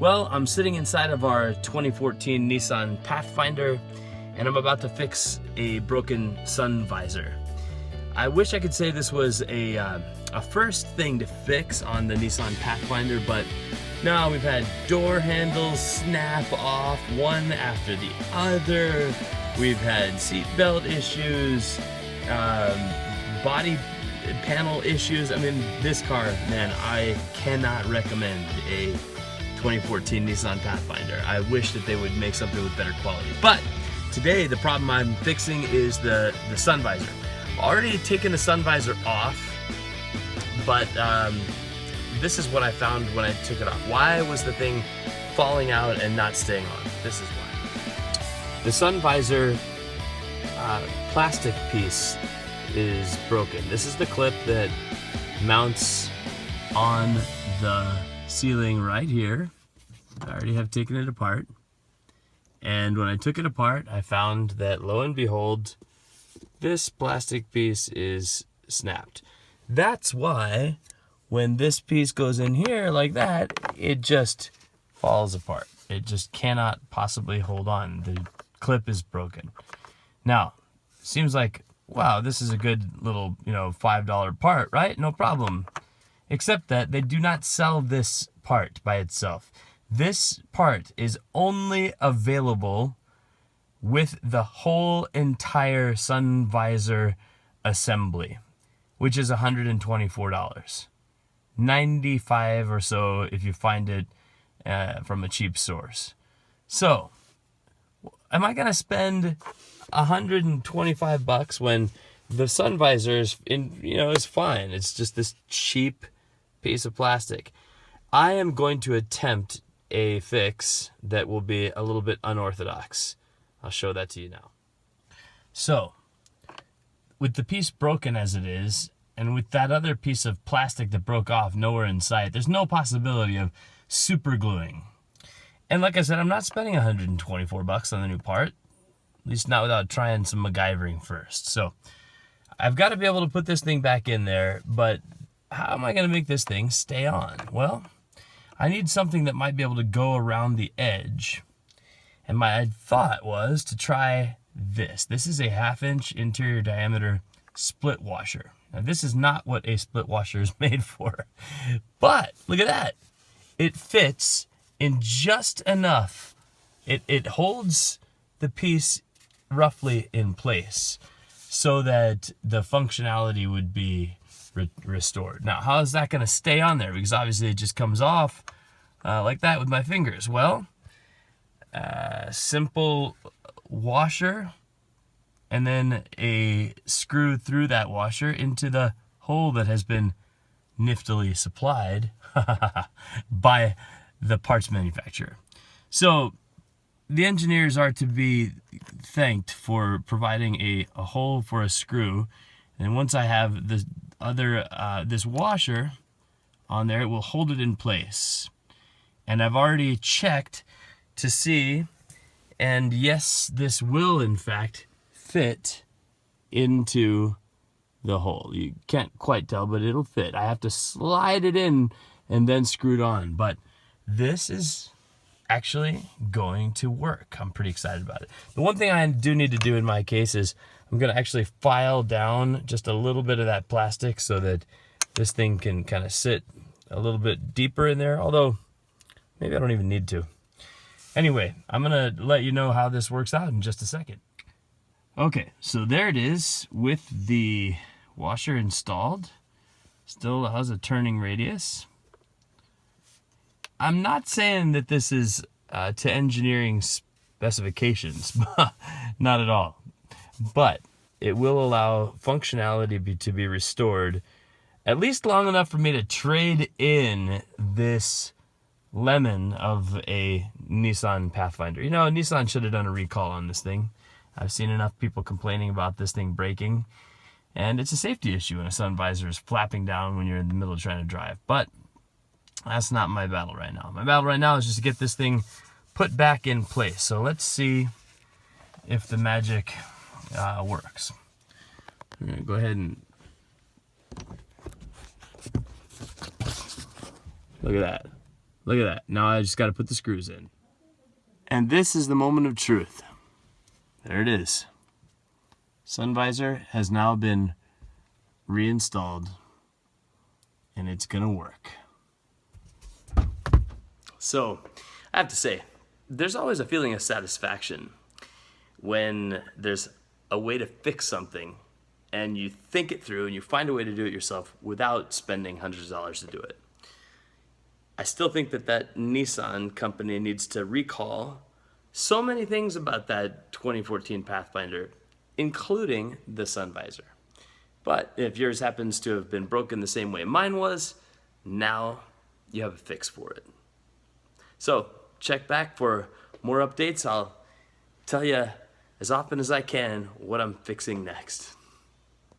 Well, I'm sitting inside of our 2014 Nissan Pathfinder, and I'm about to fix a broken sun visor. I wish I could say this was a first thing to fix on the Nissan Pathfinder, but no, we've had door handles snap off one after the other. We've had seat belt issues, body panel issues. I mean, this car, man, I cannot recommend a 2014 Nissan Pathfinder. I wish that they would make something with better quality. But today, the problem I'm fixing is the sun visor. Already taken the sun visor off, but this is what I found when I took it off. Why was the thing falling out and not staying on? This is why. The sun visor plastic piece is broken. This is the clip that mounts on the ceiling right here. I already have taken it apart. And when I took it apart, I found that, lo and behold, this plastic piece is snapped. That's why when this piece goes in here like that, it just falls apart. It just cannot possibly hold on. The clip is broken. Now, seems like, wow, this is a good little, $5 part, right? No problem. Except that they do not sell this part by itself. This part is only available with the whole entire sun visor assembly, which is $124. $95 or so if you find it from a cheap source. So, am I gonna spend $125 when the sun visor is fine? It's just this cheap piece of plastic. I am going to attempt a fix that will be a little bit unorthodox. I'll show that to you now. So, with the piece broken as it is, and with that other piece of plastic that broke off nowhere in sight, there's no possibility of super gluing. And like I said, I'm not spending $124 on the new part, at least not without trying some MacGyvering first. So, I've got to be able to put this thing back in there, but how am I going to make this thing stay on? Well, I need something that might be able to go around the edge. And my thought was to try this. This is a 1/2-inch interior diameter split washer. Now, this is not what a split washer is made for. But, look at that. It fits in just enough. It holds the piece roughly in place so that the functionality would be restored. Now, how is that going to stay on there? Because obviously it just comes off like that with my fingers. Well, simple washer, and then a screw through that washer into the hole that has been niftily supplied by the parts manufacturer. So the engineers are to be thanked for providing a hole for a screw. And once I have the other this washer on there, it will hold it in place. And I've already checked to see, and yes, this will in fact fit into the hole. You can't quite tell, but it'll fit. I have to slide it in and then screw it on, but this is actually going to work. I'm pretty excited about it. The one thing I do need to do in my case is I'm going to actually file down just a little bit of that plastic so that this thing can kind of sit a little bit deeper in there, although maybe I don't even need to. Anyway, I'm going to let you know how this works out in just a second. Okay, so there it is with the washer installed. Still has a turning radius. I'm not saying that this is to engineering specifications, not at all. But it will allow functionality to be restored at least long enough for me to trade in this lemon of a Nissan Pathfinder. Nissan should have done a recall on this thing. I've seen enough people complaining about this thing breaking, and it's a safety issue when a sun visor is flapping down when you're in the middle of trying to drive. But that's not my battle right now. My battle right now is just to get this thing put back in place. So let's see if the magic works. I'm going to go ahead and look at that. Look at that. Now I just got to put the screws in. And this is the moment of truth. There it is. Sun visor has now been reinstalled, and it's gonna work. So, I have to say, there's always a feeling of satisfaction when there's a way to fix something and you think it through and you find a way to do it yourself without spending hundreds of dollars to do it. I still think that Nissan company needs to recall so many things about that 2014 Pathfinder, including the sun visor. But if yours happens to have been broken the same way mine was, now you have a fix for it. So check back for more updates. I'll tell you as often as I can what I'm fixing next.